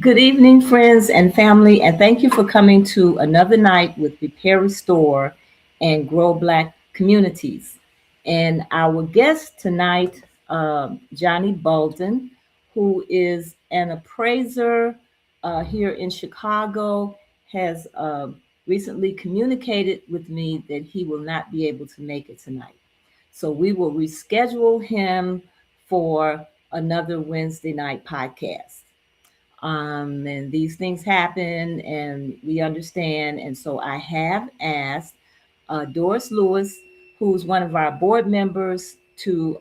Good evening, friends and family, and thank you for coming to another night with Repair, Restore, and Grow Black Communities. And our guest tonight, Johnny Bolton, who is an appraiser here in Chicago, has recently communicated with me that he will not be able to make it tonight. So we will reschedule him for another Wednesday night podcast. And these things happen, and we understand. And so I have asked Doris Lewis, who's one of our board members, to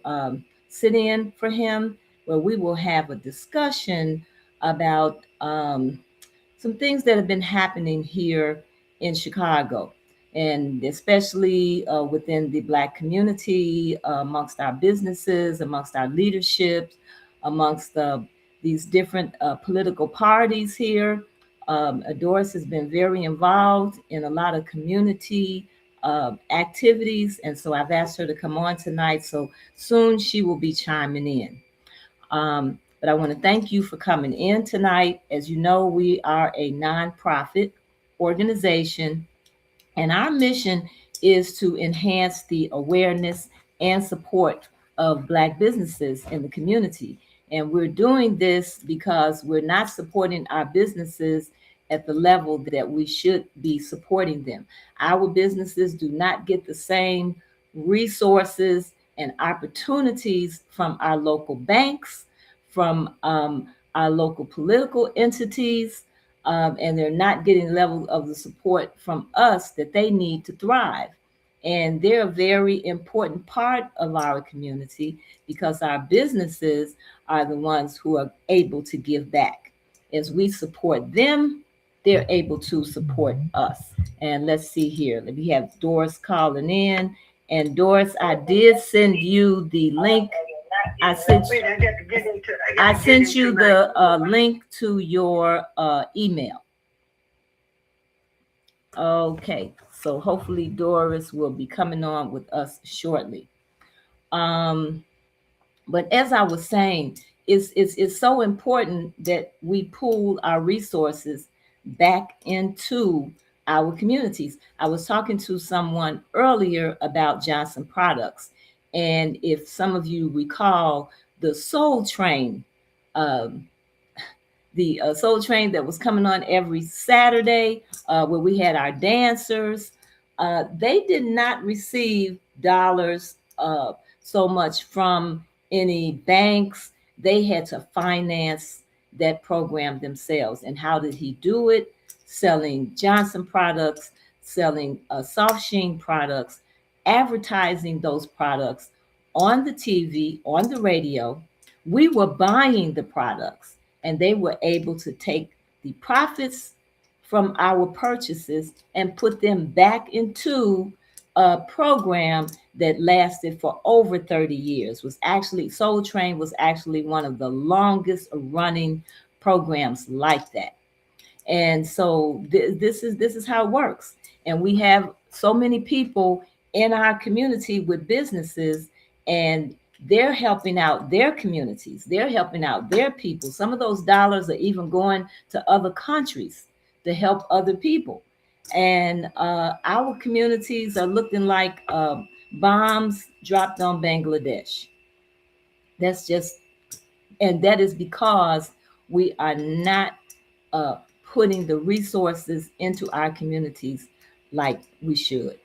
sit in for him, where we will have a discussion about some things that have been happening here in Chicago, and especially within the Black community, amongst our businesses, amongst our leadership, amongst these different political parties here. Doris has been very involved in a lot of community activities, and so I've asked her to come on tonight. So soon she will be chiming in. But I want to thank you for coming in tonight. As you know, we are a nonprofit organization, and our mission is to enhance the awareness and support of Black businesses in the community. And we're doing this because we're not supporting our businesses at the level that we should be supporting them. Our businesses do not get the same resources and opportunities from our local banks, from our local political entities, and they're not getting the level of the support from us that they need to thrive. And they're a very important part of our community because our businesses are the ones who are able to give back. As we support them, they're able to support us. And let's see here. We have Doris calling in. And Doris, I did send you the link. I sent you the link to your email. Okay, so hopefully Doris will be coming on with us shortly. But as I was saying, it's so important that we pool our resources back into our communities. I was talking to someone earlier about Johnson Products, and if some of you recall the Soul Train, um, the Soul Train that was coming on every Saturday, where we had our dancers, they did not receive dollars so much from any banks. They had to finance that program themselves. And how did he do it? Selling Johnson products, selling soft sheen products, advertising those products on the TV, on the radio. We were buying the products, and they were able to take the profits from our purchases and put them back into a program that lasted for over 30 years. Was actually Soul Train was actually one of the longest running programs like that. And so this is how it works. And we have so many people in our community with businesses, and they're helping out their communities. They're helping out their people. Some of those dollars are even going to other countries to help other people. And our communities are looking like bombs dropped on Bangladesh. That's just, and that is because we are not putting the resources into our communities like we should.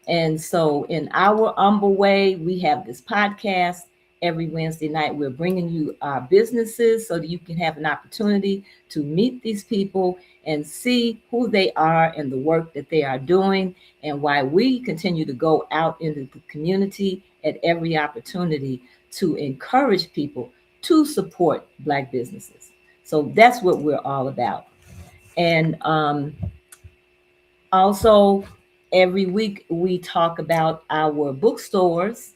And so, in our humble way, we have this podcast every Wednesday night. We're bringing you our businesses so that you can have an opportunity to meet these people and see who they are and the work that they are doing, and why we continue to go out into the community at every opportunity to encourage people to support Black businesses. So that's what we're all about. And also, every week we talk about our bookstores.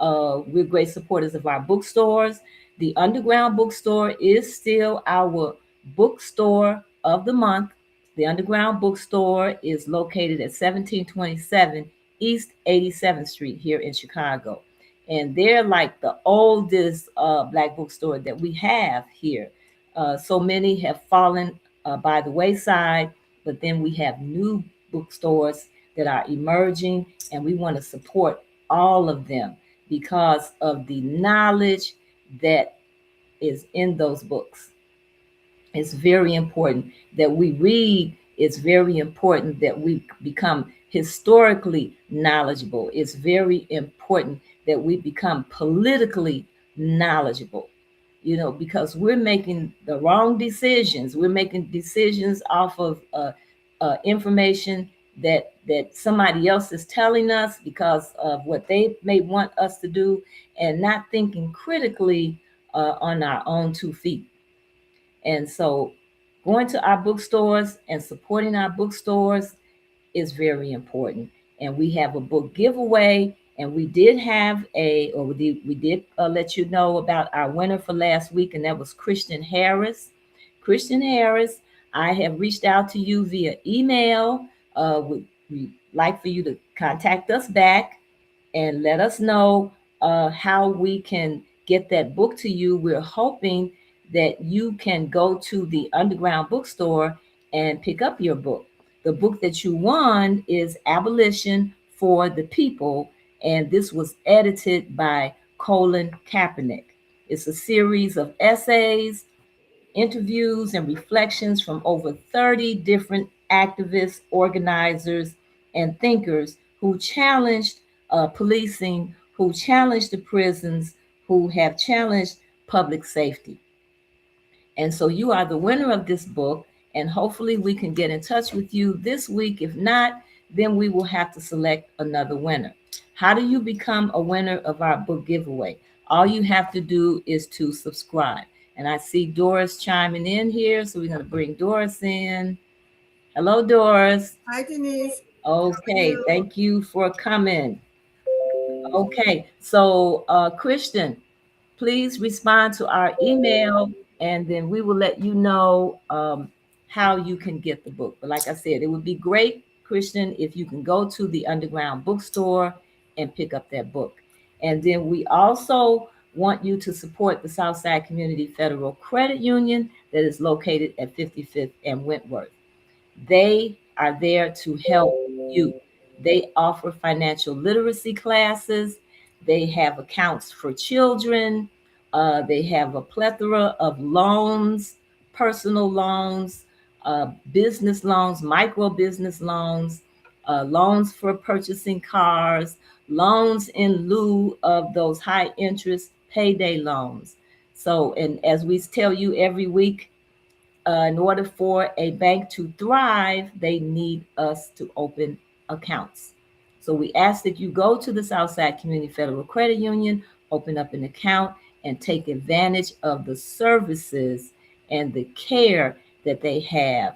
We're great supporters of our bookstores. The Underground Bookstore is still our bookstore of the month. The Underground Bookstore is located at 1727 East 87th Street here in Chicago. And they're like the oldest Black bookstore that we have here. So many have fallen by the wayside, but then we have new bookstores that are emerging, and we want to support all of them because of the knowledge that is in those books. It's very important that we read. It's very important that we become historically knowledgeable. It's very important that we become politically knowledgeable, because we're making the wrong decisions. We're making decisions off of information that somebody else is telling us because of what they may want us to do, and not thinking critically on our own 2 feet. And so going to our bookstores and supporting our bookstores is very important. And we have a book giveaway, and we did let you know about our winner for last week, and that was Christian Harris. Christian Harris, I have reached out to you via email. We'd like for you to contact us back and let us know how we can get that book to you. We're hoping that you can go to the underground bookstore and pick up your book. The book that you won is Abolition for the People, and this was edited by Colin Kaepernick. It's a series of essays, interviews, and reflections from over 30 different activists, organizers, and thinkers who challenged policing, who challenged the prisons, who have challenged public safety. And so you are the winner of this book, and hopefully we can get in touch with you this week. If not, then we will have to select another winner. How do you become a winner of our book giveaway? All you have to do is to subscribe. And I see Doris chiming in here, so we're going to bring Doris in. Hello, Doris. Hi, Denise. How are Okay, you? thank you for coming. Okay, so Christian, please respond to our email, and then we will let you know how you can get the book. But like I said, it would be great, Christian, if you can go to the underground bookstore and pick up that book. And then we also want you to support the Southside Community Federal Credit Union that is located at 55th and Wentworth. They are there to help you. They offer financial literacy classes. They have accounts for children. They have a plethora of loans, personal loans, business loans, micro business loans, loans for purchasing cars, loans in lieu of those high interest payday loans. So, and as we tell you every week, in order for a bank to thrive, they need us to open accounts. So we ask that you go to the Southside Community Federal Credit Union, open up an account, and take advantage of the services and the care that they have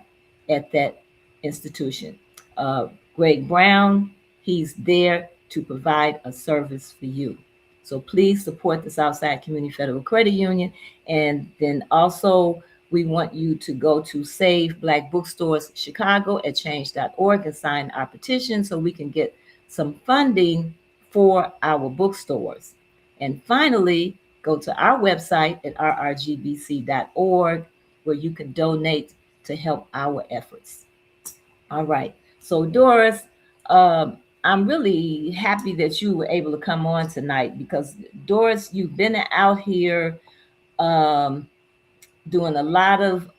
at that institution. Uh, Greg Brown, he's there to provide a service for you. So please support the Southside Community Federal Credit Union. And then also, we want you to go to Save Black Bookstores Chicago at change.org and sign our petition so we can get some funding for our bookstores. And finally, go to our website at rrgbc.org where you can donate to help our efforts. All right. So, Doris, I'm really happy that you were able to come on tonight because, Doris, you've been out here um, doing a lot of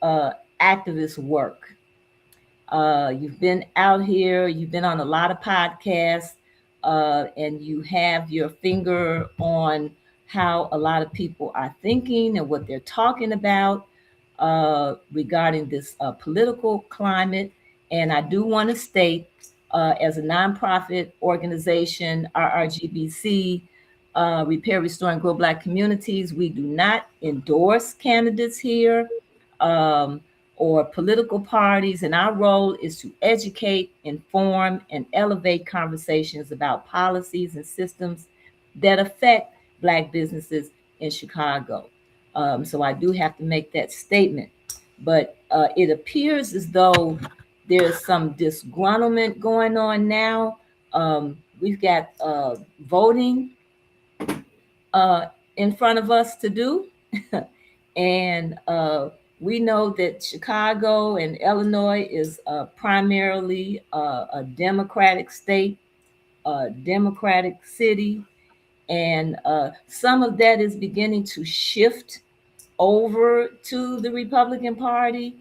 activist work. You've been out here, you've been on a lot of podcasts, and you have your finger on how a lot of people are thinking and what they're talking about regarding this political climate. And I do want to state, as a nonprofit organization, RRGBC, Repair, Restore, and Grow Black Communities, we do not endorse candidates here. Or political parties, and our role is to educate, inform, and elevate conversations about policies and systems that affect Black businesses in Chicago. So I do have to make that statement. But it appears as though there's some disgruntlement going on now. We've got voting in front of us to do. And We know that Chicago and Illinois is primarily a Democratic state, a Democratic city, and some of that is beginning to shift over to the Republican Party.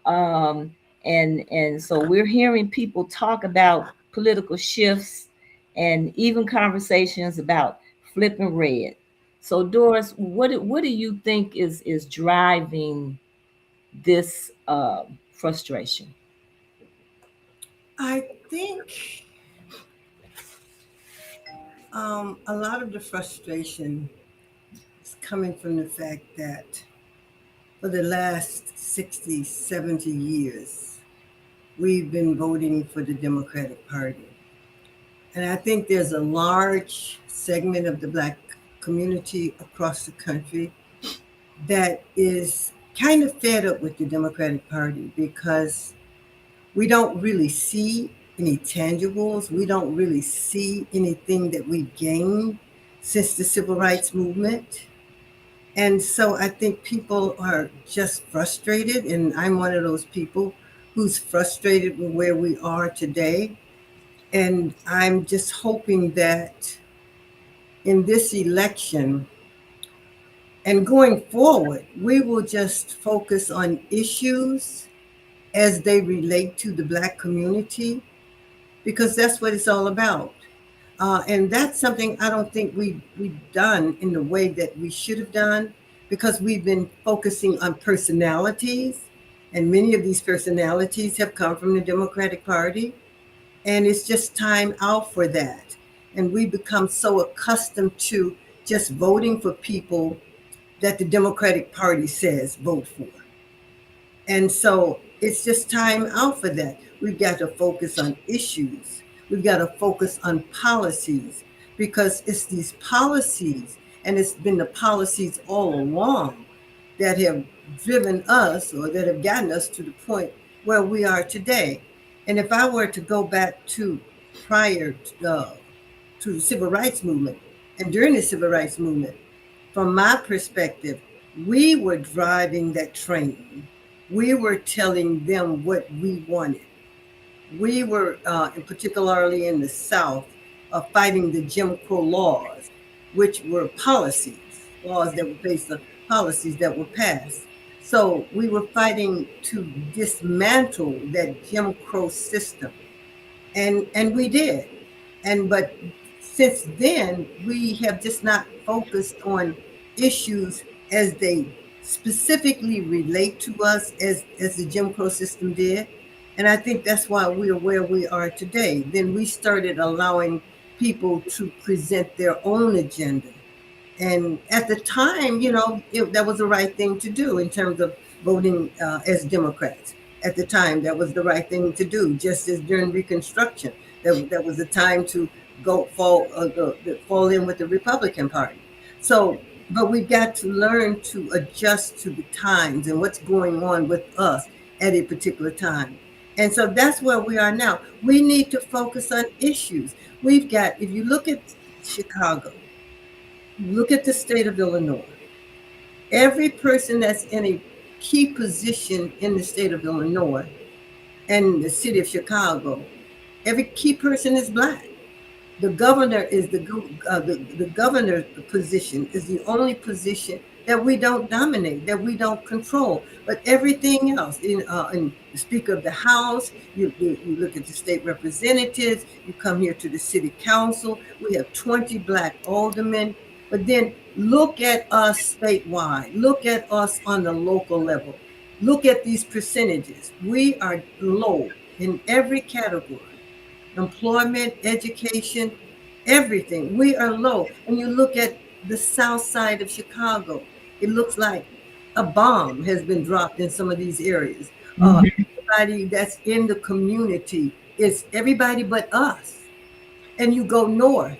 Um, and so we're hearing people talk about political shifts and even conversations about flipping red. So Doris, what do you think is driving this frustration? I think a lot of the frustration is coming from the fact that for the last 60, 70 years, we've been voting for the Democratic Party. And I think there's a large segment of the Black community across the country that is kind of fed up with the Democratic Party because we don't really see any tangibles. We don't really see anything that we've gained since the civil rights movement. And so I think people are just frustrated. And I'm one of those people who's frustrated with where we are today. And I'm just hoping that in this election and going forward, we will just focus on issues as they relate to the Black community because that's what it's all about. And that's something I don't think we've done in the way that we should have done because we've been focusing on personalities, and many of these personalities have come from the Democratic Party, and it's just time out for that. And we become so accustomed to just voting for people that the Democratic Party says vote for. And so it's just time out for that. We've got to focus on issues. We've got to focus on policies because it's these policies, and it's been the policies all along that have driven us or that have gotten us to the point where we are today. And if I were to go back to prior to the civil rights movement and during the civil rights movement, from my perspective, we were driving that train. We were telling them what we wanted. We were, particularly in the South, fighting the Jim Crow laws, which were policies, laws that were based on policies that were passed. So we were fighting to dismantle that Jim Crow system, and we did. And but since then, we have just not focused on issues as they specifically relate to us as the Jim Crow system did. And I think that's why we're where we are today. Then we started allowing people to present their own agenda. And at the time, that was the right thing to do in terms of voting as Democrats. At the time, that was the right thing to do. Just as during Reconstruction, that was the time to fall in with the Republican Party. So, but we've got to learn to adjust to the times and what's going on with us at a particular time. And so that's where we are now. We need to focus on issues. We've got, if you look at Chicago, look at the state of Illinois. Every person that's in a key position in the state of Illinois and the city of Chicago, every key person is Black. The governor is the governor's position is the only position that we don't dominate, that we don't control. But everything else, in the Speaker of the House, you look at the state representatives, you come here to the city council, we have 20 Black aldermen. But then look at us statewide, look at us on the local level, look at these percentages. We are low in every category. Employment, education, everything. We are low. And you look at the south side of Chicago, it looks like a bomb has been dropped in some of these areas. Everybody that's in the community is everybody but us. And you go north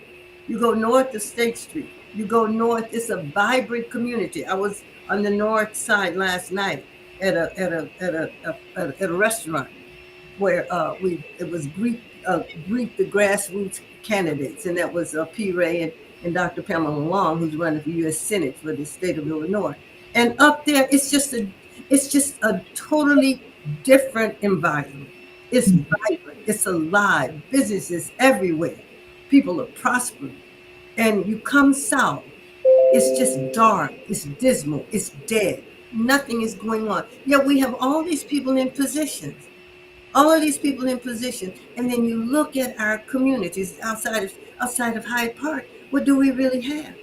to State Street. You go north, it's a vibrant community. I was on the north side last night at a restaurant where it was greet the grassroots candidates, and that was P. Ray and Dr. Pamela Long, who's running for U.S. Senate for the state of Illinois. And up there, it's just It's just a totally different environment. It's vibrant, it's alive, businesses everywhere. People are prospering. And you come south, it's just dark, it's dismal, it's dead. Nothing is going on. Yet we have all these people in positions, all of these people in position. And then you look at our communities outside of Hyde Park. What do we really have?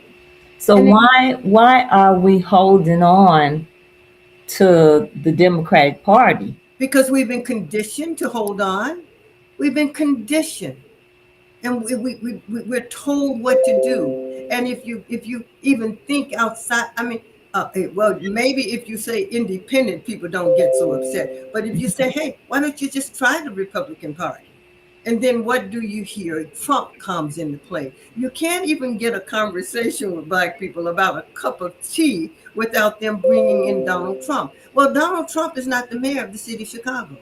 So And it, why are we holding on to the Democratic Party? because we've been conditioned to hold on, we've been conditioned, and we're told what to do. And if you even think outside, I mean, well, maybe if you say independent, people don't get so upset. But if you say, hey, why don't you just try the Republican Party? And then what do you hear? Trump comes into play. You can't even get a conversation with black people about a cup of tea without them bringing in Donald Trump. Well, Donald Trump is not the mayor of the city of Chicago.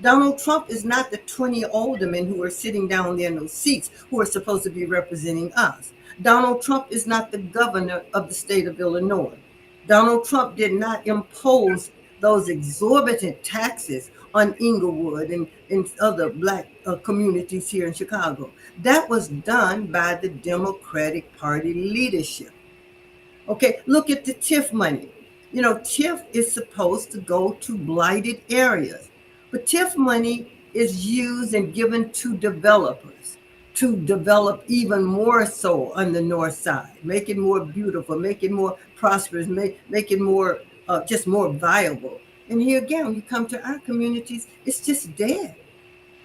Donald Trump is not the 20 aldermen who are sitting down there in those seats who are supposed to be representing us. Donald Trump is not the governor of the state of Illinois. Donald Trump did not impose those exorbitant taxes on Inglewood and other black communities here in Chicago. That was done by the Democratic Party leadership. Okay, look at the TIF money. You know, TIF is supposed to go to blighted areas, but TIF money is used and given to developers to develop even more so on the north side, make it more beautiful, make it more prosperous, make it more just more viable. And here again, when you come to our communities, it's just dead.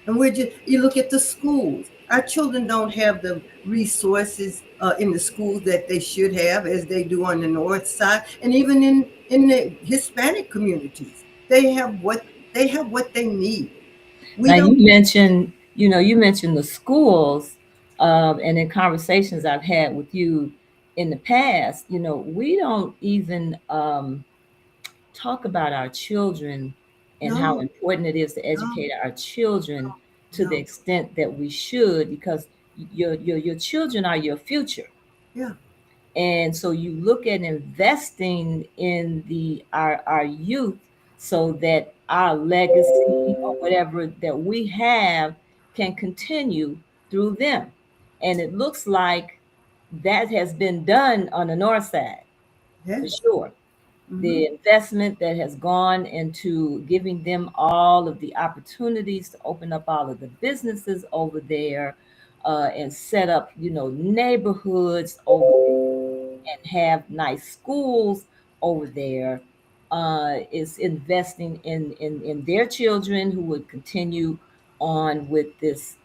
And we're just, you look at the schools. Our children don't have the resources in the schools that they should have, as they do on the north side, and even in the Hispanic communities, they have what they need. We Now don't. you mentioned the schools, and in conversations I've had with you in the past, we don't even talk about our children and how No, important it is to no, educate our children to the no. extent that we should, because your children are your future. Yeah. And so you look at investing in our youth so that our legacy or whatever that we have can continue through them. And it looks like that has been done on the north side for Yes. sure. Mm-hmm. The investment that has gone into giving them all of the opportunities to open up all of the businesses over there, and set up, neighborhoods over and have nice schools over there, is investing in their children who would continue on with this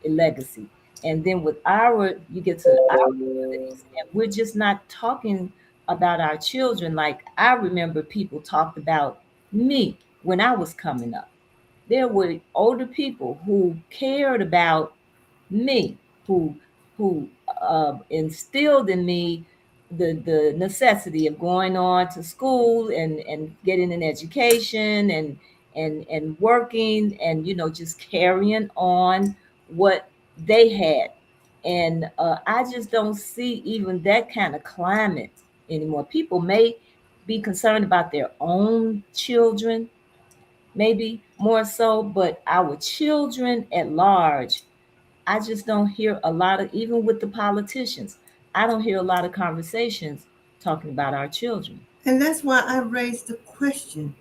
legacy. And then you get to our communities, and we're just not talking about our children like I remember people talked about me when I was coming up. There were older people who cared about me, who instilled in me the necessity of going on to school and getting an education and working and just carrying on what they had. And I just don't see even that kind of climate anymore. People may be concerned about their own children, maybe more so, but our children at large, I just don't hear a lot of, even with the politicians, I don't hear a lot of conversations talking about our children. And that's why I raised the question: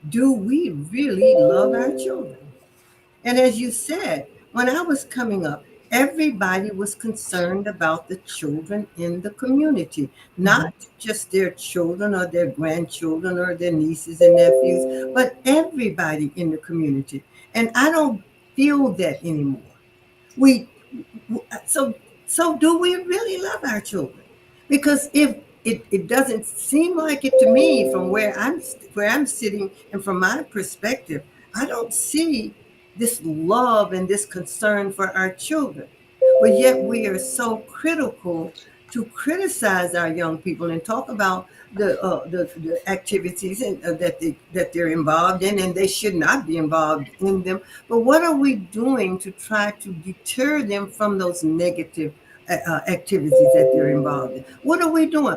do we really love our children? And as you said, when I was coming up, everybody was concerned about the children in the community, Mhm. not just their children or their grandchildren or their nieces and nephews, but everybody in the community. And I don't feel that anymore. We so so do we really love our children? Because if it doesn't seem like it to me from where I'm sitting and from my perspective, I don't see this love and this concern for our children. But yet we are so critical to criticize our young people and talk about the activities that they're involved in, and they should not be involved in them. But what are we doing to try to deter them from those negative activities that they're involved in? What are we doing?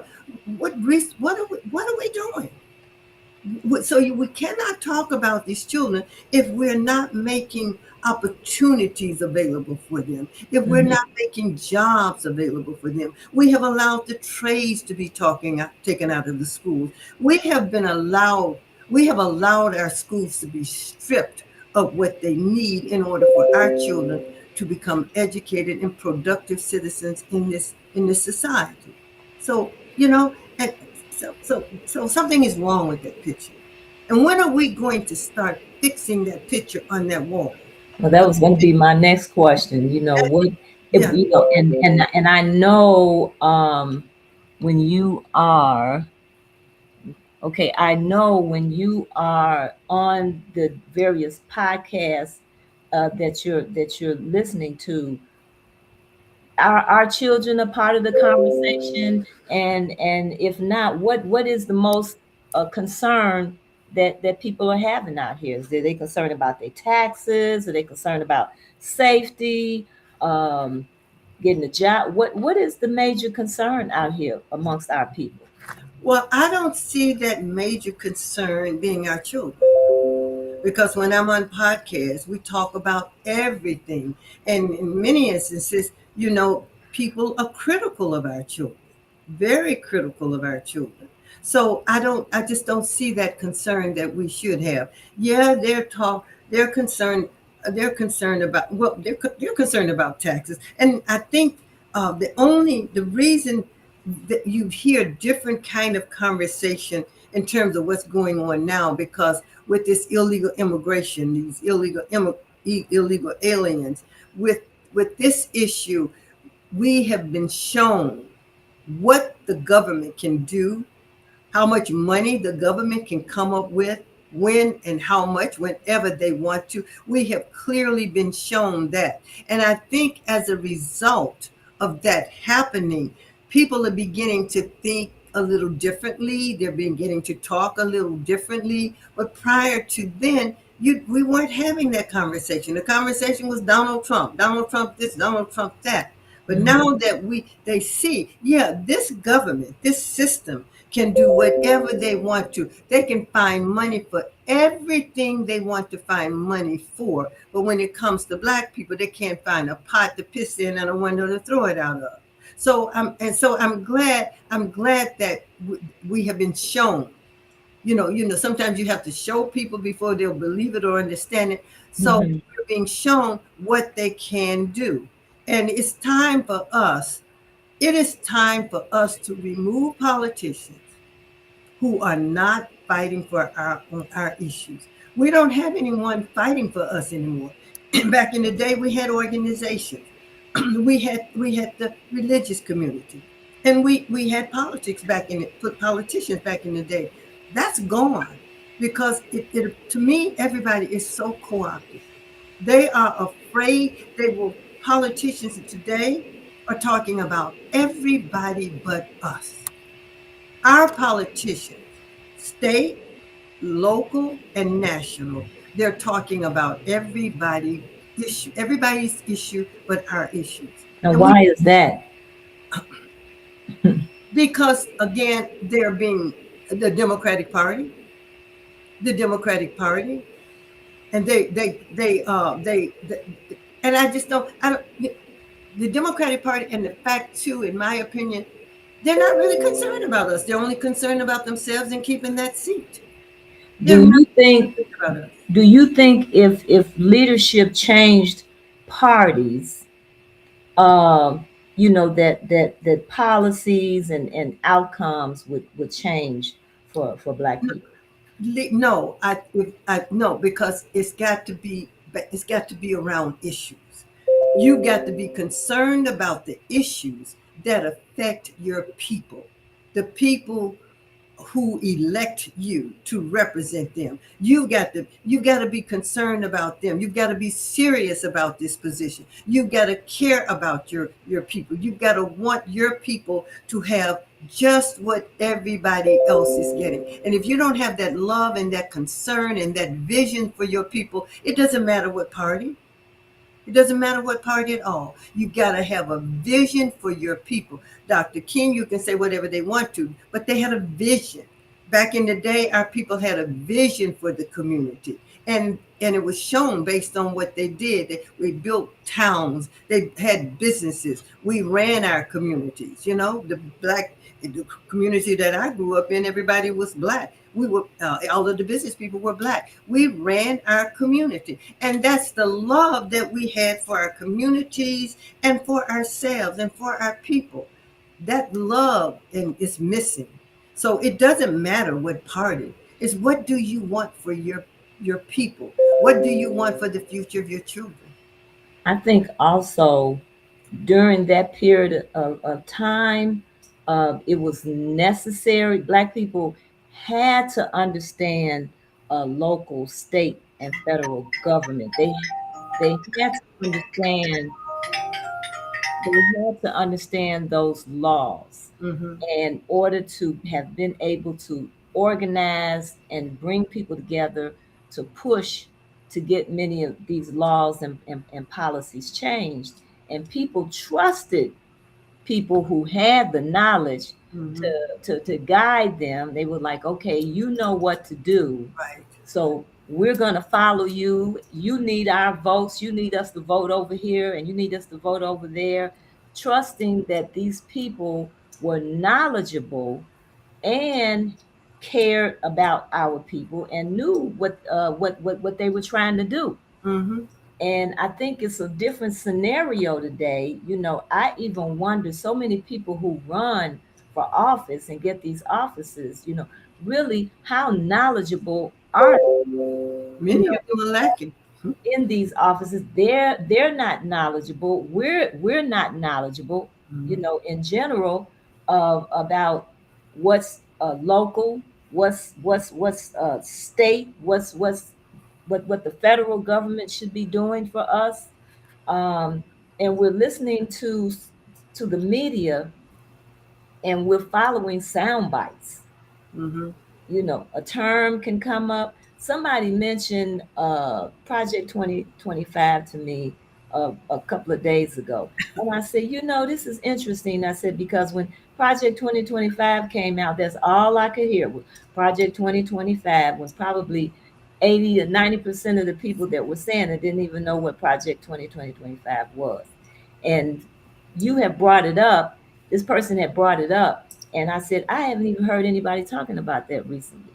What are we doing? We cannot talk about these children if we're not making opportunities available for them, if we're Mhm. not making jobs available for them. We have allowed the trades to be taken out of the schools. We have allowed our schools to be stripped of what they need in order for our children to become educated and productive citizens in this society. So, and so something is wrong with that picture. And when are we going to start fixing that picture on that wall? Well, that was going to be my next question. What if Yeah. and I know when you are okay, I know when you are on the various podcasts that you're listening to, our children a part of the conversation? And if not, what is the most concern that people are having out here? Is they concerned about their taxes? Are they concerned about safety, um, getting a job? What is the major concern out here amongst our people? Well, I don't see that major concern being our children. Because when I'm on podcasts, we talk about everything. And in many instances, people are critical of our children, very critical of our children. So I just don't see that concern that we should have. Yeah, they're concerned about, well, they're concerned about taxes. And I think the reason that you hear different kind of conversation in terms of what's going on now, because with this illegal immigration, these illegal aliens, with this issue, we have been shown what the government can do, how much money the government can come up with, when and how much, whenever they want to. We have clearly been shown that. And I think as a result of that happening, people are beginning to think a little differently. They're beginning to talk a little differently. But prior to then, we weren't having that conversation. The conversation was Donald Trump this, Donald Trump that. But Mhm. now that they see, yeah, this government, this system can do whatever they want to. They can find money for everything they want to find money for. But when it comes to black people, they can't find a pot to piss in and a window to throw it out of. So I'm glad that we have been shown. Sometimes you have to show people before they'll believe it or understand it. So Mhm. we're being shown what they can do. And it is time for us to remove politicians who are not fighting for our issues. We don't have anyone fighting for us anymore. Back in the day, we had organizations, we had the religious community, and we had politicians back in the day. That's gone because to me, everybody is so co-opted. They are afraid. Politicians today are talking about everybody but us. Our politicians, state, local, and national, they're talking about everybody's issue but our issues. Now, And we why is that? because again, they're being the the Democratic Party, and they and I don't the Democratic Party, and the fact too, in my opinion, they're not really concerned about us. They're only concerned about themselves and keeping that seat. They're Do not you think concerned about us. do you think if leadership changed parties, that policies and outcomes would change for black people? No, no, because it's got to be around issues. You got to be concerned about the issues that affect your people, the people who elect you to represent them. You got to be concerned about them. You've got to be serious about this position. You've got to care about your people. You've got to want your people to have just what everybody else is getting. And if you don't have that love and that concern and that vision for your people, it doesn't matter what party. It doesn't matter what party at all. You got to have a vision for your people. Dr. King, you can say whatever they want to, but they had a vision. Back in the day, our people had a vision for the community, and it was shown based on what they did. We built towns, they had businesses, we ran our communities. The community that I grew up in, everybody was black. We were all of the business people were black. We ran our community, and that's the love that we had for our communities and for ourselves and for our people. That love is missing. So it doesn't matter what party. It's what do you want for your people? What do you want for the future of your children? I think also during that period of time, it was necessary. Black people had to understand local, state, and federal government. They had to understand those laws Mm-hmm. in order to have been able to organize and bring people together to push to get many of these laws and policies changed. And people trusted people who had the knowledge Mm-hmm. to guide them. They were like, okay, you know what to do. Right. So we're going to follow you. You need our votes. You need us to vote over here and you need us to vote over there. Trusting that these people were knowledgeable and cared about our people and knew what they were trying to do. Mm-hmm. And I think it's a different scenario today. I even wonder, so many people who run for office and get these offices, really how knowledgeable are they? Many of them are lacking. In these offices, they're not knowledgeable. We're not knowledgeable, Mm-hmm. in general, about what's local, what's state, what the federal government should be doing for us. um, and we're listening to the media, and we're following sound bites. Mm-hmm. A term can come up. Somebody mentioned Project 2025 to me a couple of days ago. And I said, this is interesting. I said, because when Project 2025 came out, that's all I could hear was Project 2025, was probably 80 to 90% of the people that were saying it didn't even know what Project 2025 was. And you have brought it up. This person had brought it up, and I said, I haven't even heard anybody talking about that recently.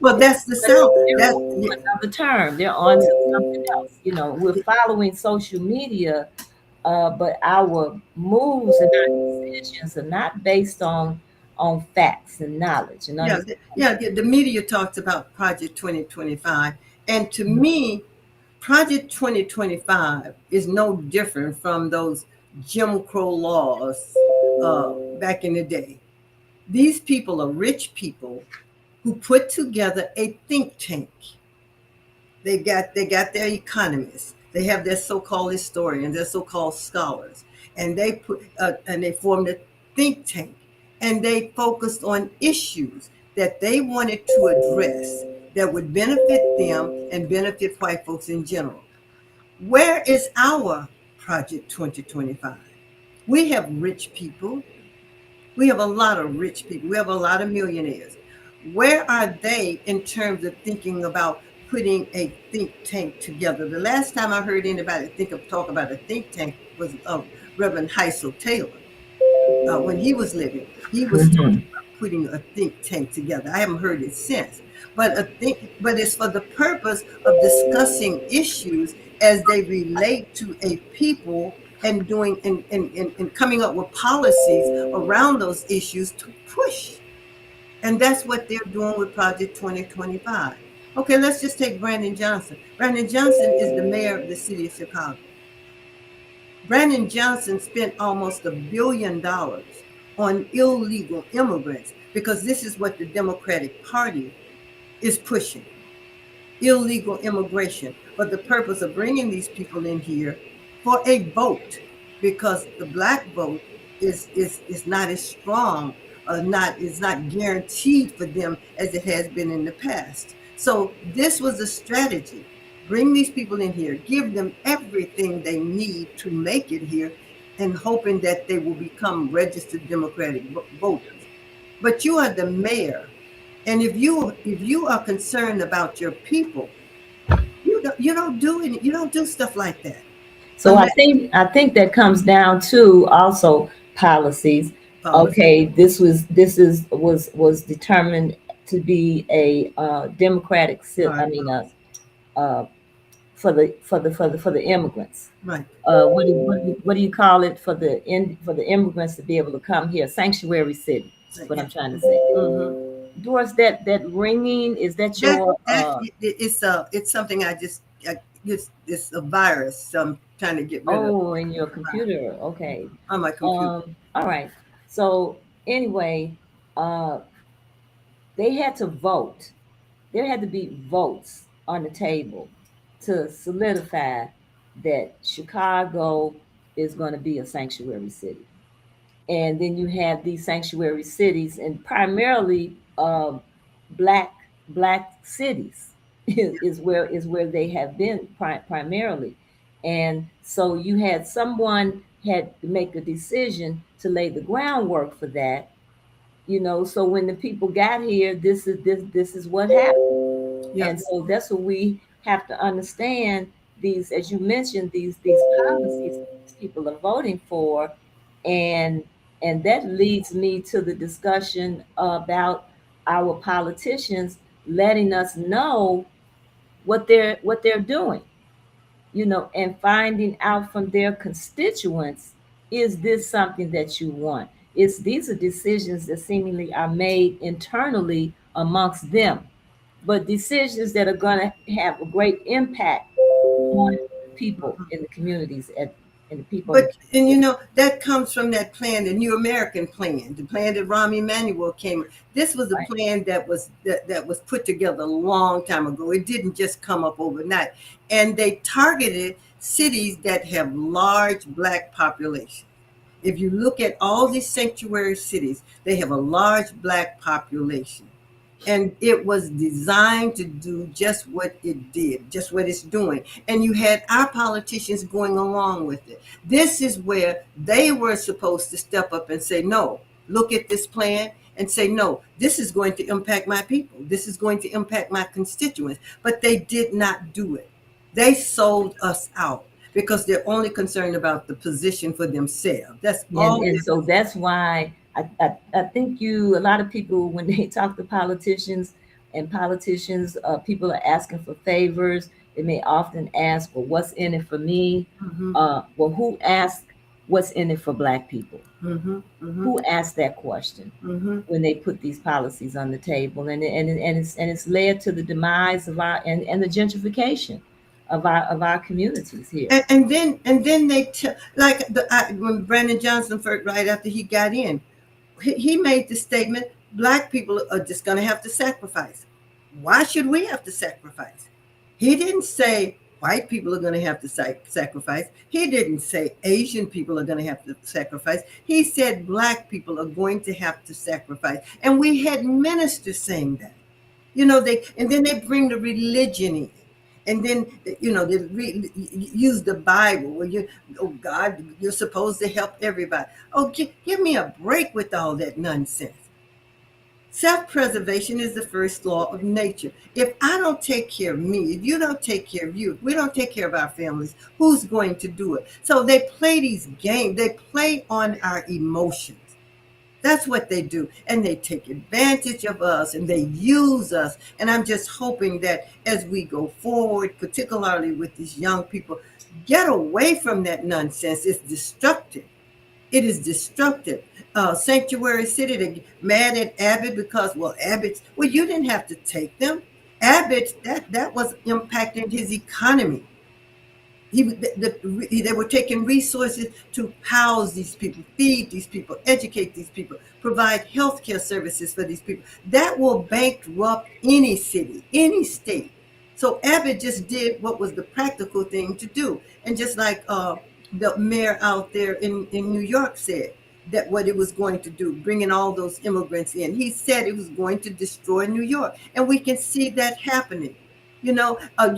Well, They're, that's the sound. they're That on yeah, to another term. They're on to something else. We're following social media, but our moves and our decisions are not based on facts and knowledge and yeah, understanding. yeah. The media talks about Project 2025, and to me, Project 2025 is no different from those Jim Crow laws back in the day. These people are rich people who put together a think tank. They got their economists. They have their so-called historians, their so-called scholars, and they formed a think tank, and they focused on issues that they wanted to address that would benefit them and benefit white folks in general. Where is our Project 2025? We have rich people. We have a lot of rich people. We have a lot of millionaires. Where are they in terms of thinking about putting a think tank together? The last time I heard anybody talk about a think tank was Reverend Heisel Taylor. When he was living, he was talking Mhm. about putting a think tank together. I haven't heard it since. But it's for the purpose of discussing issues as they relate to a people and doing and coming up with policies around those issues to push. And that's what they're doing with Project 2025. Okay, let's just take Brandon Johnson. Brandon Johnson is the mayor of the city of Chicago. Brandon Johnson spent almost $1 billion on illegal immigrants because this is what the Democratic Party is pushing: illegal immigration for the purpose of bringing these people in here for a vote, because the black vote is not as strong, not is not guaranteed for them as it has been in the past. So this was a strategy: bring these people in here, give them everything they need to make it here, and hoping that they will become registered Democratic voters. But you are the mayor And if you are concerned about your people, you don't do stuff like that So unless I think that comes down to also policies. policy. Okay, this was determined to be a democratic. I Right, mean, uh, for the immigrants. right. What do you call it for the immigrants to be able to come here? Sanctuary city. That's Right, what yeah. I'm trying to say. Hmm. Doris, that ringing, is that That your that it's something it's a virus. I'm trying to get rid of oh, in your computer? Okay. on my computer. All right. So anyway, uh, they had to vote. There had to be votes on the table to solidify that Chicago is going to be a sanctuary city. And then you have these sanctuary cities, and primarily black cities is where they have been primarily. And so you had someone had to make a decision to lay the groundwork for that, so when the people got here, this is what happened. Yeah, And so that's what we have to understand. These, as you mentioned, these policies that these people are voting for. And and that leads me to the discussion about our politicians letting us know what they're doing, and finding out from their constituents, is this something that you want? These are decisions that seemingly are made internally amongst them, but decisions that are going to have a great impact on the people in the communities and the people in the and community. that comes from that plan, the New American Plan, the plan that Rahm Emanuel came. This was a Right. plan that was put together a long time ago. It didn't just come up overnight, and they targeted cities that have large black populations. If you look at all these sanctuary cities, they have a large black population. And it was designed to do just what it did, just what it's doing. And you had our politicians going along with it. This is where they were supposed to step up and say, no, look at this plan and say, no, this is going to impact my people. This is going to impact my constituents. But they did not do it. They sold us out because they're only concerned about the position for themselves. That's And, all. and so that's why I think a lot of people, when they talk to politicians, people are asking for favors. They may often ask, well, what's in it for me? Hmm. Well, who asked what's in it for Black people? Hmm. Hmm. Who asked that question Hmm. when they put these policies on the table? And it's led to the demise of and the gentrification of our communities here. And then like when Brandon Johnson first, right after he got in, he made the statement: Black people are just going to have to sacrifice. Why should we have to sacrifice? He didn't say white people are going to have to sacrifice. He didn't say Asian people are going to have to sacrifice. He said Black people are going to have to sacrifice. And we had ministers saying that. And then they bring the religion in. And then they use the Bible. Well, oh God, you're supposed to help everybody. Oh, give me a break with all that nonsense. Self-preservation is the first law of nature. If I don't take care of me, if you don't take care of you, if we don't take care of our families, who's going to do it? So they play these games. They play on our emotions. That's what they do. And they take advantage of us and they use us. And I'm just hoping that as we go forward, particularly with these young people, get away from that nonsense. It's destructive. It is destructive. Sanctuary City, they mad at Abbott because, well, you didn't have to take them. Abbott, that was impacting his economy. They were taking resources to house these people, feed these people, educate these people, provide healthcare services for these people. That will bankrupt any city, any state. So Abbott just did what was the practical thing to do. And just like the mayor out there in New York said, that what it was going to do, bringing all those immigrants in. He said it was going to destroy New York. And we can see that happening. You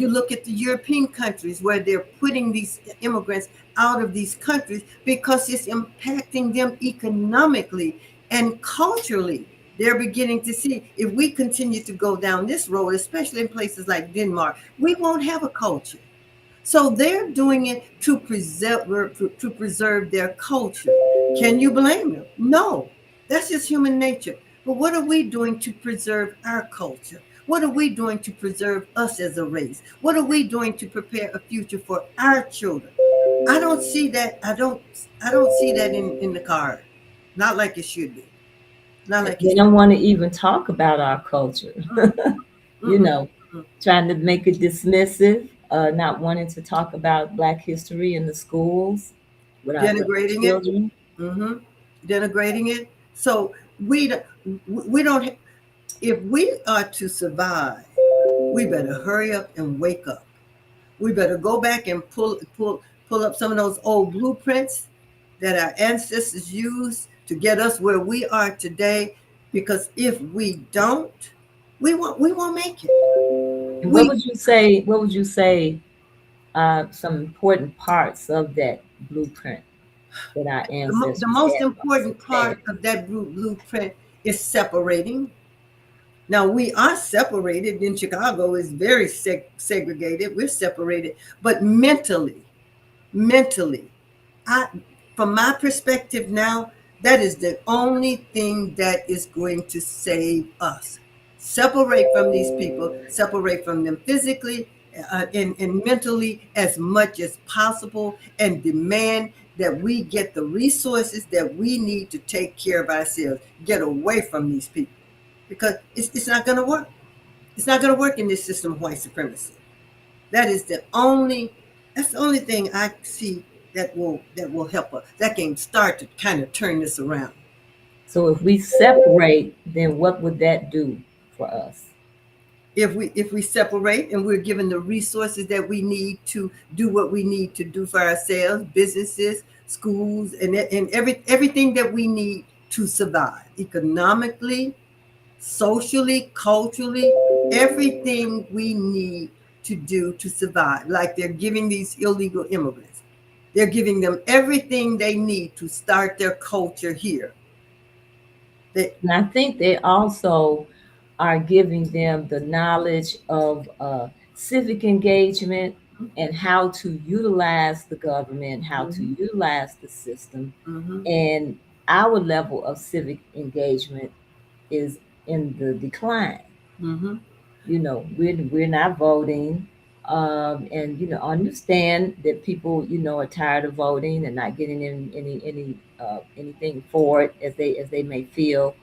look at the European countries where they're putting these immigrants out of these countries because it's impacting them economically and culturally. They're beginning to see if we continue to go down this road, especially in places like Denmark, we won't have a culture. So they're doing it to preserve their culture. Can you blame them? No, that's just human nature. But what are we doing to preserve our culture? What are we doing to preserve us as a race? What are we doing to prepare a future for our children? I don't see that. I don't see that in the card. Not like it should be. Not like it They should don't want to even talk about our culture, be. you know, Mm-mm. trying to make it dismissive, not wanting to talk about Black history in the schools with our Denigrating it. children. Mm-hmm. Denigrating it. So we don't. If we are to survive, we better hurry up and wake up. We better go back and pull up some of those old blueprints that our ancestors used to get us where we are today. Because if we don't, we won't make it. And what We would you say? What would you say? Some important parts of that blueprint that our the ancestors most had for important success. part of that blueprint is separating. Now we are separated in Chicago is very segregated. We're separated, but mentally, I, from my perspective now, that is the only thing that is going to save us. Separate from these people, separate from them physically and mentally as much as possible, and demand that we get the resources that we need to take care of ourselves. Get away from these people because it's not going to work. It's not going to work in this system of white supremacy. That is the only. That's the only thing I see that will help us. That can start to kind of turn this around. So if we separate, then what would that do for us? If we separate and we're given the resources that we need to do what we need to do for ourselves, businesses, schools, and everything that we need to survive economically, socially, culturally, everything we need to do to survive. Like they're giving these illegal immigrants, they're giving them everything they need to start their culture here. They, And I think they also are giving them the knowledge of civic engagement and how to utilize the government, how to mm-hmm, utilize the system. mm-hmm, And our level of civic engagement is in the decline. mm-hmm, We're not voting, and understand that people are tired of voting and not getting in anything for it as they may feel.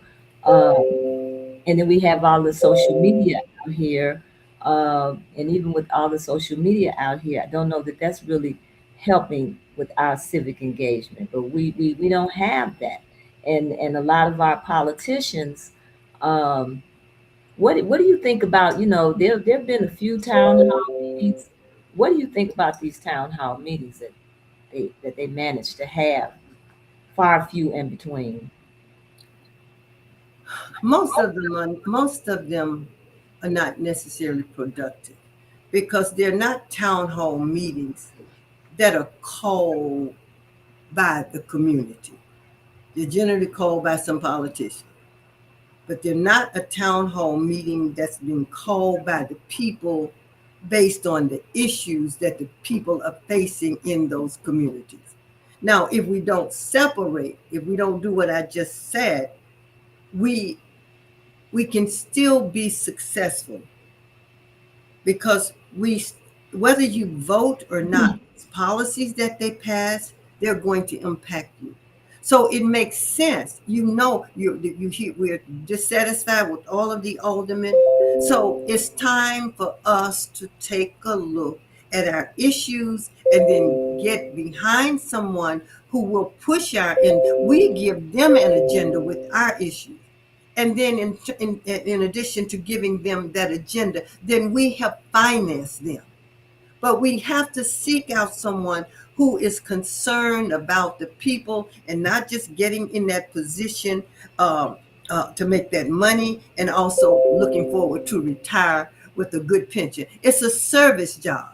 And then we have all the social media out here, and even with all the social media out here, I don't know that that's really helping with our civic engagement. But we don't have that, and a lot of our politicians. What do you think about, there have been a few town hall meetings. What do you think about these town hall meetings that they managed to have, far few in between? most of them are not necessarily productive because they're not town hall meetings that are called by the community. They're generally called by some politician, but they're not a town hall meeting that's been called by the people based on the issues that the people are facing in those communities. Now, if we don't separate, if we don't do what I just said, we we can still be successful because we whether you vote or not, policies that they pass, they're going to impact you. So it makes sense. You hear we're dissatisfied with all of the aldermen. So it's time for us to take a look at our issues and then get behind someone who will push and we give them an agenda with our issues. And then in addition to giving them that agenda, then we help finance them. But we have to seek out someone who is concerned about the people and not just getting in that position to make that money and also looking forward to retire with a good pension. It's a service job.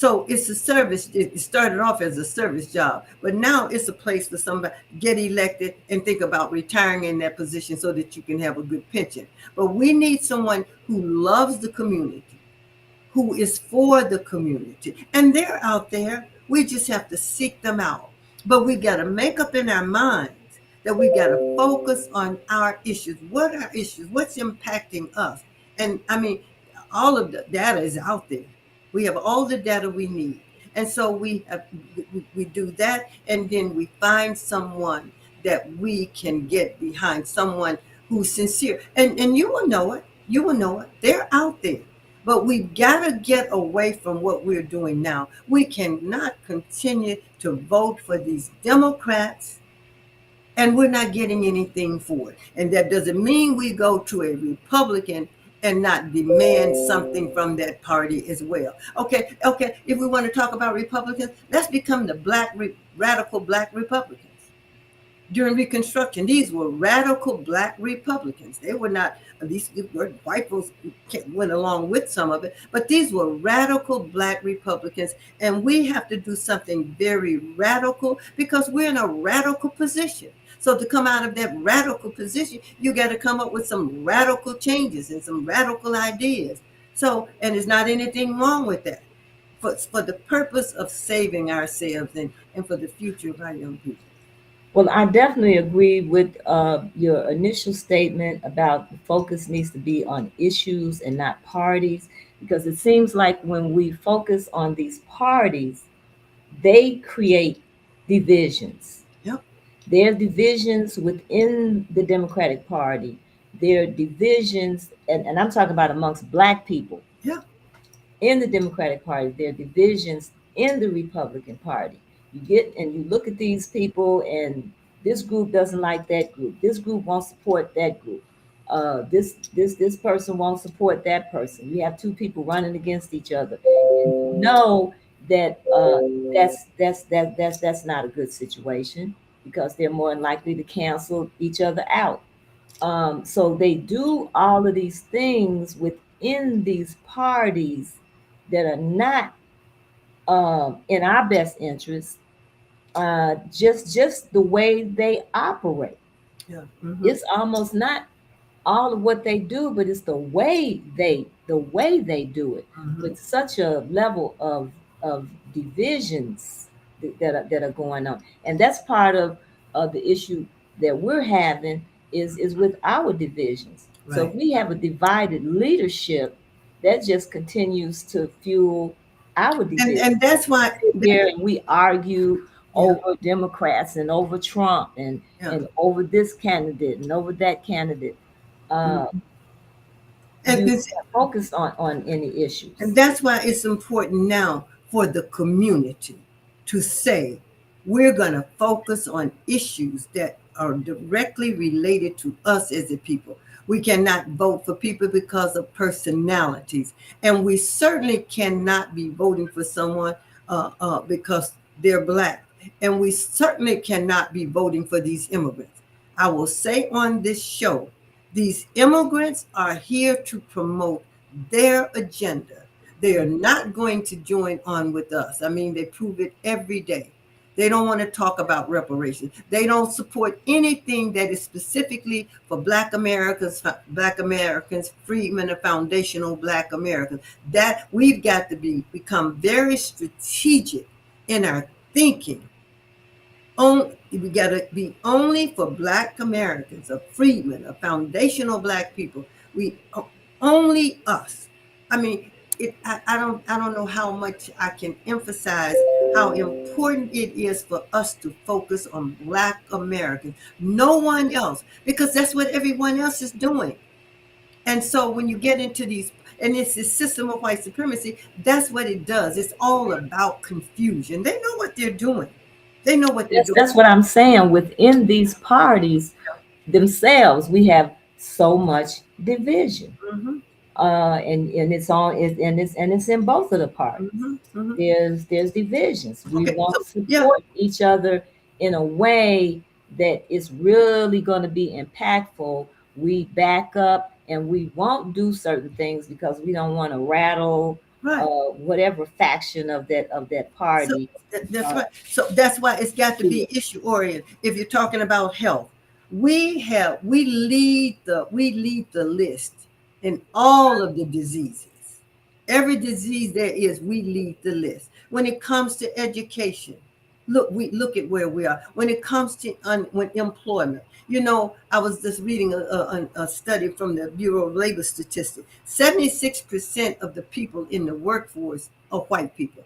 So it's a service. It started off as a service job, but now it's a place for somebody to get elected and think about retiring in that position so that you can have a good pension. But we need someone who loves the community, who is for the community. And they're out there. We just have to seek them out. But we got to make up in our minds that we got to focus on our issues. What are issues? What's impacting us? And I mean, all of the data is out there. We have all the data we need. And so we do that, and then we find someone that we can get behind, someone who's sincere. And you will know it. You will know it. They're out there. But we've got to get away from what we're doing now. We cannot continue to vote for these Democrats and we're not getting anything for it. And that doesn't mean we go to a Republican and not demand something from that party as well. Okay. If we want to talk about Republicans, let's become the radical black Republicans. During Reconstruction, these were radical black Republicans. They were not, at least white folks went along with some of it, but these were radical black Republicans. And we have to do something very radical because we're in a radical position. So to come out of that radical position, you got to come up with some radical changes and some radical ideas. So, and there's not anything wrong with that. For the purpose of saving ourselves and for the future of our young people. Well, I definitely agree with your initial statement about the focus needs to be on issues and not parties, because it seems like when we focus on these parties, they create divisions. Yep. There are divisions within the Democratic Party. There are divisions, and I'm talking about amongst Black people. Yeah. In the Democratic Party. There are divisions in the Republican Party. You get and you look at these people, and this group doesn't like that group. This group won't support that group. This person won't support that person. You have two people running against each other. And you know that that's not a good situation because they're more than likely to cancel each other out. So they do all of these things within these parties that are not in our best interest. Just the way they operate. Yeah. Mm-hmm. It's almost not all of what they do, but it's the way they do it Mm-hmm. with such a level of divisions that are going on, and that's part of the issue that we're having is with our divisions. So if Right. we have a divided leadership, that just continues to fuel our division. And that's why. Sit here and we argue Yeah. over Democrats and over Trump Yeah. and over this candidate and over that candidate. Uh, Mhm. you And this, can't focus on any and issues. that's why it's important now for the community to say we're going to focus on issues that are directly related to us as a people. We cannot vote for people because of personalities, and we certainly cannot be voting for someone because they're black, and we certainly cannot be voting for these immigrants. I will say on this show, these immigrants are here to promote their agenda. They are not going to join on with us. I mean, they prove it every day. They don't want to talk about reparations. They don't support anything that is specifically for Black Americans, freedmen of foundational Black Americans. That we've got to become very strategic in our thinking. We got to be only for Black Americans, of freedmen, of foundational Black people. We only us. I mean, I don't know how much I can emphasize how important it is for us to focus on Black Americans, no one else, because that's what everyone else is doing. And so when you get into these, and it's this system of white supremacy, that's what it does. It's all about confusion. They know what they're doing. They know what they're doing. That's what I'm saying. Within these parties themselves, we have so much division, Mm-hmm, and it's in both of the parties. mm-hmm, mm-hmm. There's divisions. We Okay, so won't yeah, support each other in a way that is really going to be impactful. We back up and we won't do certain things because we don't want to rattle right. whatever faction of that So party. that's Uh, right. So that's why it's got to be feel. issue oriented. If you're talking about health, we lead the list in all of the diseases. Every disease there is, we lead the list. When it comes to education, we look at where we are. When it comes to when employment, I was just reading a study from the Bureau of Labor Statistics. 76% of the people in the workforce are white people.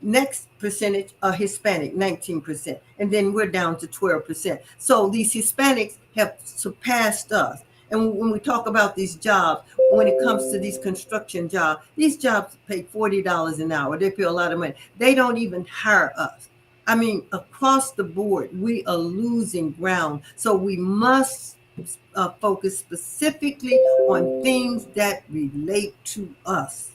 Next percentage are Hispanic, 19%. And then we're down to 12%. So these Hispanics have surpassed us. And when we talk about these jobs, when it comes to these construction jobs, these jobs pay $40 an hour. They pay a lot of money. They don't even hire us. I mean, across the board, we are losing ground. So we must focus specifically on things that relate to us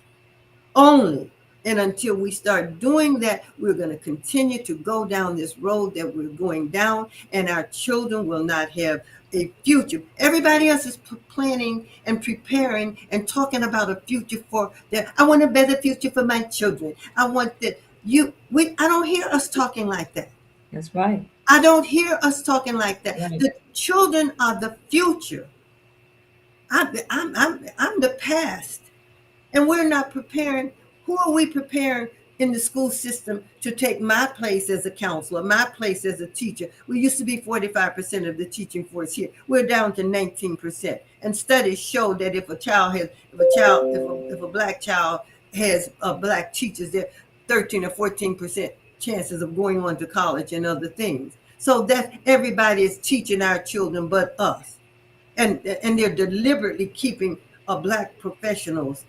only. And until we start doing that, we're going to continue to go down this road that we're going down, and our children will not have a future. Everybody else is planning and preparing and talking about a future for that. I want a better future for my children. I want that I don't hear us talking like that. That's right. I don't hear us talking like that. Right. The children are the future. I'm the past. And we're not preparing. Who are we preparing in the school system to take my place as a counselor, my place as a teacher? We used to be 45% of the teaching force here. We're down to 19%. And studies show that if a black child has black teachers, they're 13 or 14% chances of going on to college and other things. So that everybody is teaching our children but us, and they're deliberately keeping black professionals.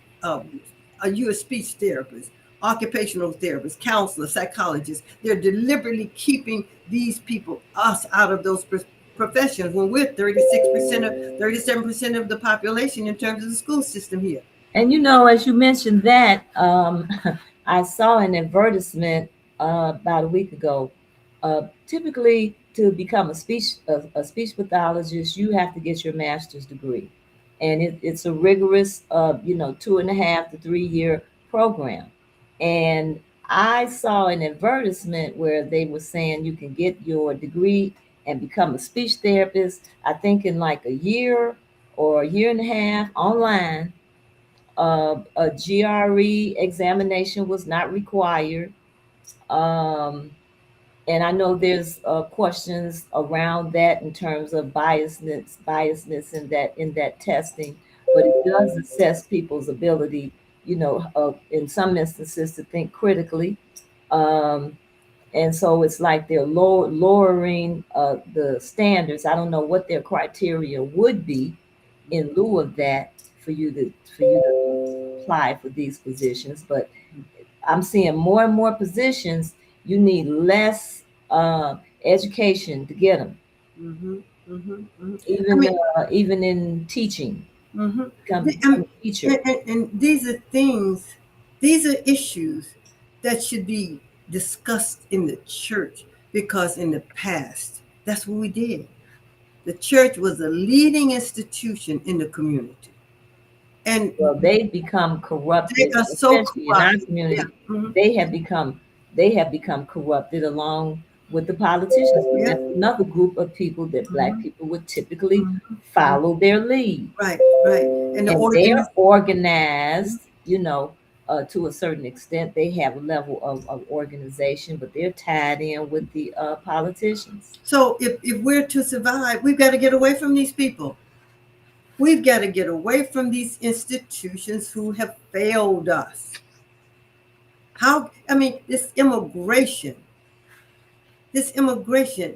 You're a speech therapist, occupational therapist, counselor, psychologist. They're deliberately keeping these people, us, out of those professions when we're 36% of 37% of the population in terms of the school system here. And as you mentioned that, I saw an advertisement about a week ago. Typically, to become a speech pathologist, you have to get your master's degree, and it's a rigorous, 2.5 to 3 year program. And I saw an advertisement where they were saying you can get your degree and become a speech therapist. I think in like a year or a year and a half online. A GRE examination was not required. Um, and I know there's questions around that in terms of biasness in that testing, but it does assess people's ability, in some instances to think critically. Um, and so it's like they're lowering the standards. I don't know what their criteria would be in lieu of that for you to apply for these positions. But I'm seeing more and more positions. You need less education to get them, Mm-hmm, mm-hmm, mm-hmm. I even mean, even in teaching. mm-hmm. Become a teacher. And these are things, these are issues that should be discussed in the church, because in the past, that's what we did. The church was a leading institution in the community. And Well, they become they corrupted, are so especially in our corrupt. Yeah. community. Hmm. They have become they have become corrupted along with the politicians. But Yeah. that's another group of people that black Hmm. people would typically Hmm. follow their lead. Right, right. And the And they're organization. organized, to a certain extent. They have a level of organization, but they're tied in with the politicians. So if we're to survive, we've got to get away from these people. We've got to get away from these institutions who have failed us. How, I mean, this immigration,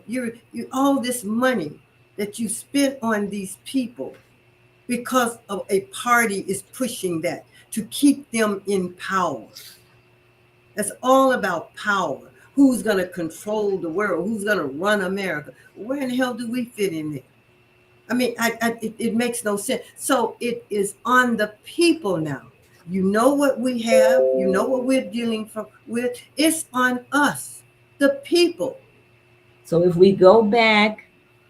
you all this money that you spent on these people because of a party is pushing that to keep them in power. That's all about power. Who's going to control the world? Who's going to run America? Where in the hell do we fit in there? I mean, it makes no sense. So it is on the people now. You know what we have. You know what we're dealing with. It's on us, the people. So if we go back,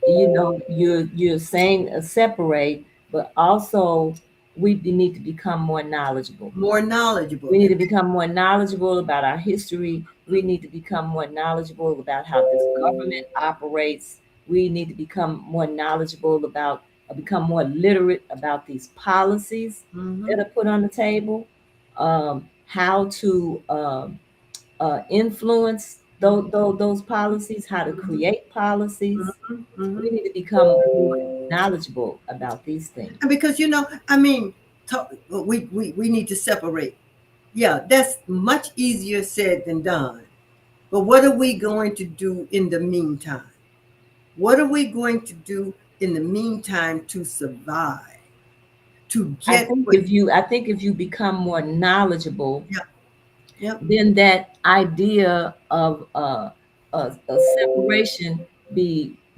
you're saying separate, but also need to become more knowledgeable. More knowledgeable. We need to become more knowledgeable about our history. We need to become more knowledgeable about how this government operates. We need to become more knowledgeable about, become more literate about these policies that Mm-hmm. are put on the table, how to influence those policies, how to create policies. Mm-hmm. Mm-hmm. We need to become more knowledgeable about these things. And because I mean, we need to separate. Yeah, that's much easier said than done. But what are we going to do in the meantime? What are we going to do in the meantime to survive? To get what? I think if you become more knowledgeable, Yeah, yeah. then that idea of a separation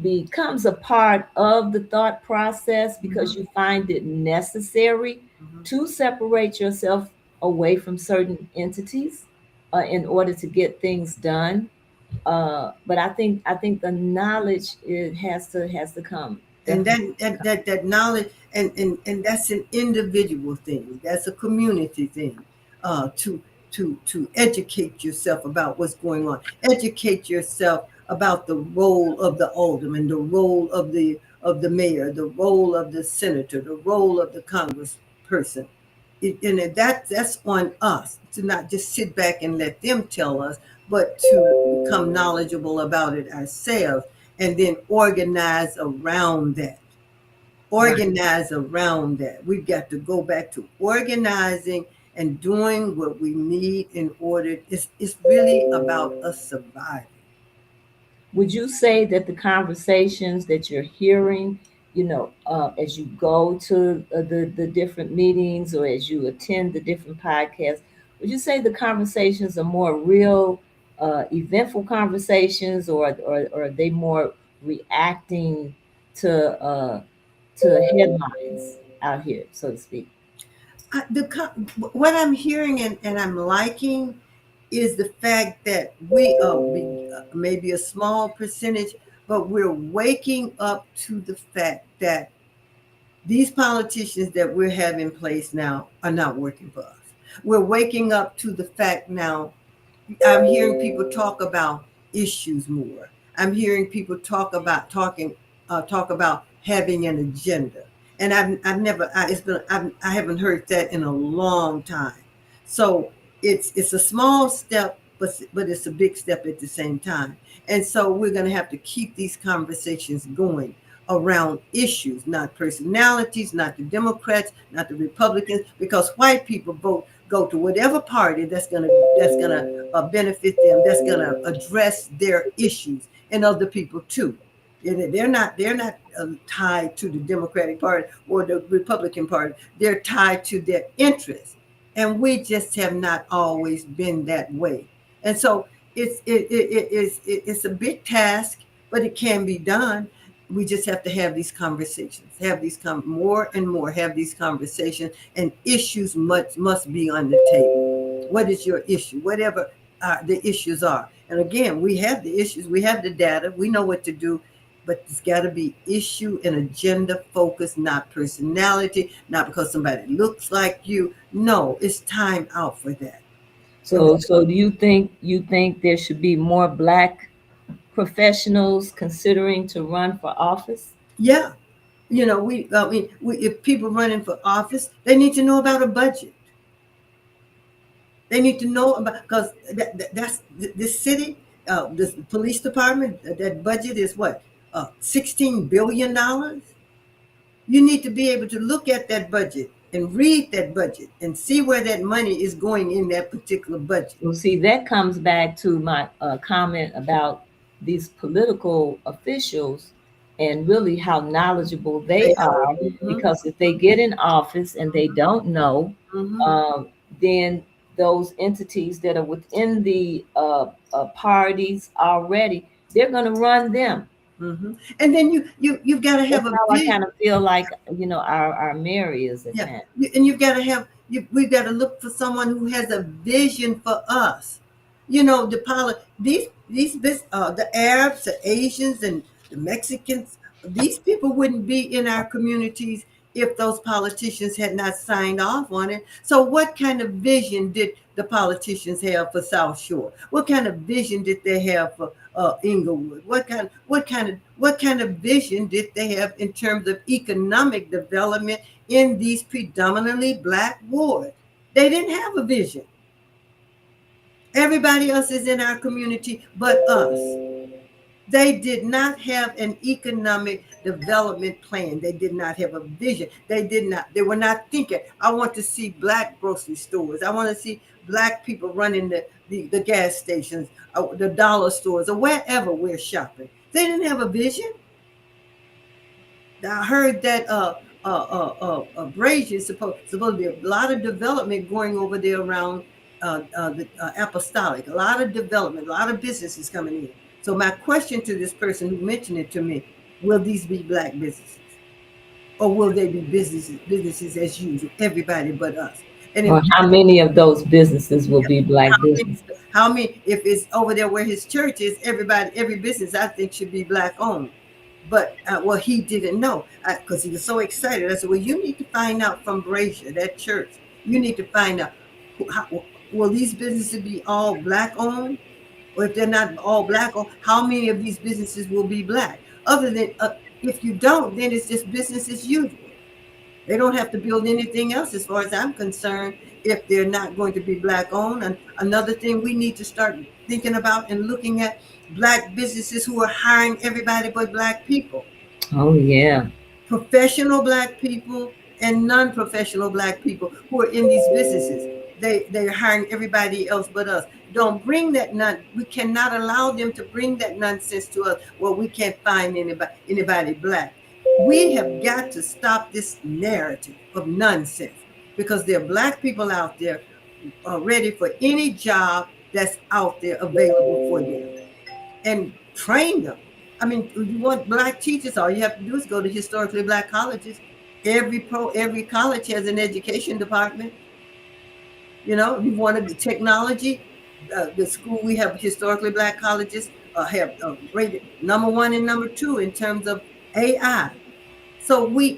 becomes a part of the thought process, because Mm-hmm. you find it necessary Mm-hmm. to separate yourself away from certain entities in order to get things done. But I think the knowledge, it has to come, And definitely. that knowledge, and that's an individual thing, that's a community thing, to educate yourself about what's going on, educate yourself about the role of the alderman, the role of the mayor, the role of the senator, the role of the congressperson. And that's on us to not just sit back and let them tell us, but to become knowledgeable about it ourselves, and then organize around that. Right. Organize around that. We've got to go back to organizing and doing what we need in order. It's really about us surviving. Would you say that the conversations that you're hearing, as you go to the different meetings, or as you attend the different podcasts, would you say the conversations are more real, eventful conversations, or are they more reacting to headlines out here, so to speak? What I'm hearing and I'm liking is the fact that we maybe a small percentage, but we're waking up to the fact that these politicians that we're having in place now are not working for us. We're waking up to the fact now. I'm hearing people talk about issues more. I'm hearing people talk about having an agenda, and I've never it's been I haven't heard that in a long time. So it's a small step, but it's a big step at the same time. And so we're going to have to keep these conversations going around issues, not personalities, not the Democrats, not the Republicans, because white people go to whatever party that's gonna benefit them, that's gonna address their issues, and other people too. And they're not tied to the Democratic Party or the Republican Party. They're tied to their interests, and we just have not always been that way. And so it's a big task, but it can be done. We just have to have these conversations, have these more and more, have these conversations, and issues must be on the table. What is your issue? Whatever the issues are. And again, we have the issues, we have the data, we know what to do, but it's got to be issue and agenda focused, not personality, not because somebody looks like you. No, it's time out for that. And So do you think there should be more black professionals considering to run for office? yeah, if people running for office, they need to know about a budget. They need to know about, because that's this city, this police department. That budget is what, $16 billion. You need to be able to look at that budget and read that budget and see where that money is going in that particular budget. Well, see, that comes back to my comment about these political officials and really how knowledgeable they They are. are. Mm-hmm, Because if they get in office and they don't know, mm-hmm, um, then those entities that are within the parties already, they're going to run them. mm-hmm. And then you've got to have That's a how I vision. kind of feel like, our mayor is at Yeah, times. and you've got to have we've got to look for someone who has a vision for us. The Arabs, the Asians, and the Mexicans. These people wouldn't be in our communities if those politicians had not signed off on it. So what kind of vision did the politicians have for South Shore? What kind of vision did they have for Inglewood? What kind of vision did they have in terms of economic development in these predominantly black wards? They didn't have a vision. Everybody else is in our community but us. They did not have an economic development plan. They did not have a vision. They were not thinking, I want to see black grocery stores. I want to see black people running the gas stations, the dollar stores, or wherever we're shopping. They didn't have a vision. I heard that Appraiser is supposed to be a lot of development going over there around the Apostolic. A lot of development, a lot of businesses coming in. So my question to this person who mentioned it to me: will these be black businesses, or will they be businesses as usual, everybody but us? And if Or how many of those businesses will be black how many, businesses? how many, if it's over there where his church is, every business I think should be black owned. But well, he didn't know because he was so excited. I said, well, you need to find out from Brazier, that church. You need to find out will these businesses be all black owned, or if they're not all black owned, how many of these businesses will be black? Other than if you don't, then it's just business as usual. They don't have to build anything else, as far as I'm concerned, if they're not going to be black owned. And another thing we need to start thinking about and looking at: black businesses who are hiring everybody but black people, Oh yeah. professional black people and non-professional black people who are in these businesses. They're hiring everybody else but us. Don't bring that we cannot allow them to bring that nonsense to us. Well, we can't find anybody black. We have got to stop this narrative of nonsense, because there are black people out there ready for any job that's out there available for them, and train them. I mean, you want black teachers, all you have to do is go to historically black colleges. Every college has an education department. You wanted the technology, the school we have historically black colleges have rated number one and number two in terms of AI. So we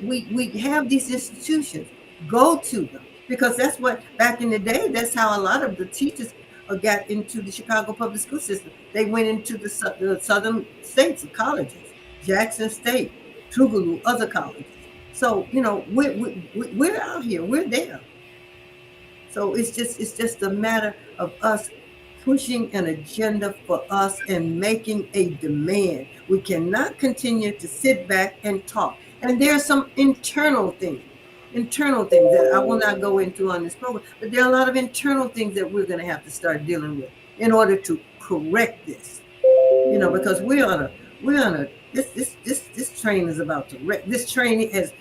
have these institutions. Go to them, because that's what, back in the day, that's how a lot of the teachers got into the Chicago public school system. They went into the southern states of colleges, Jackson State, Tougaloo, other colleges. So we're out here, we're there. So it's just a matter of us pushing an agenda for us and making a demand. We cannot continue to sit back and talk. And there are some internal things that I will not go into on this program, but there are a lot of internal things that we're going to have to start dealing with in order to correct this. Because we're on a this train is about to wreck. This train is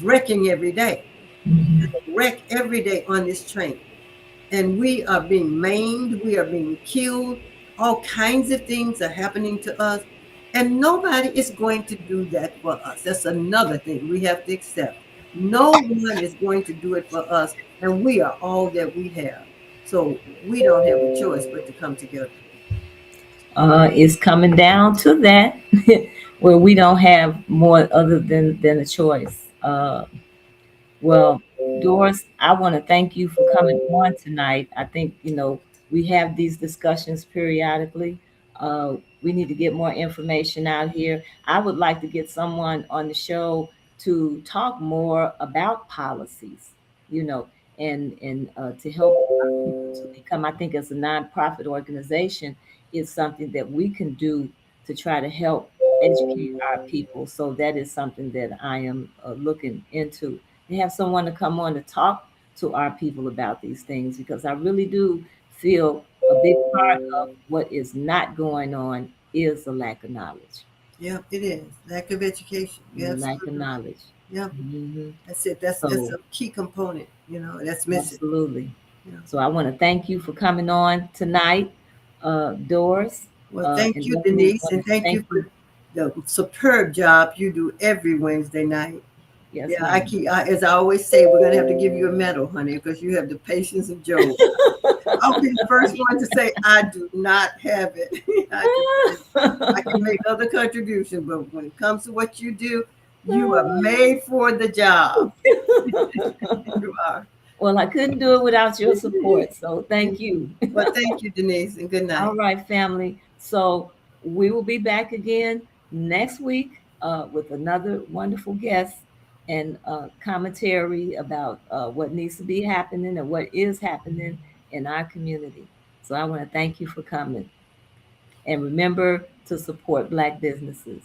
wrecking every day. Mhm. Wreck every day on this train. And we are being maimed, we are being killed, all kinds of things are happening to us, and nobody is going to do that for us. That's another thing we have to accept. No one is going to do it for us, and we are all that we have. So we don't have a choice but to come together. It's coming down to that, where we don't have more other than a choice. Well, Doris, I want to thank you for coming on tonight. I think, we have these discussions periodically. We need to get more information out here. I would like to get someone on the show to talk more about policies, you know, and to help our people to become, I think as a nonprofit organization, is something that we can do to try to help educate our people. So that is something that I am looking into, to have someone to come on to talk to our people about these things, because I really do feel a big part of what is not going on is a lack of knowledge. Yeah, it is. Lack of education. You're Lack of absolutely right. knowledge. Yeah, Hmm. that's it. That's So a key component, that's missing. absolutely. Yeah. So I want to thank you for coming on tonight, Doris, Well, thank and you, definitely Denise, want and to thank you thank for you. the superb job you do every Wednesday night. Yes, Yeah, I ma'am. keep, as I always say, we're gonna have to give you a medal, honey, because you have the patience of Job. I'll be the first one to say I do not have it. I can make other contributions, but when it comes to what you do, You are made for the job. You are. Well, I couldn't do it without your support, so thank you. Well, thank you, Denise, and good night. All right, family. So we will be back again next week with another wonderful guest and commentary about what needs to be happening and what is happening in our community. So I want to thank you for coming. And remember to support Black businesses.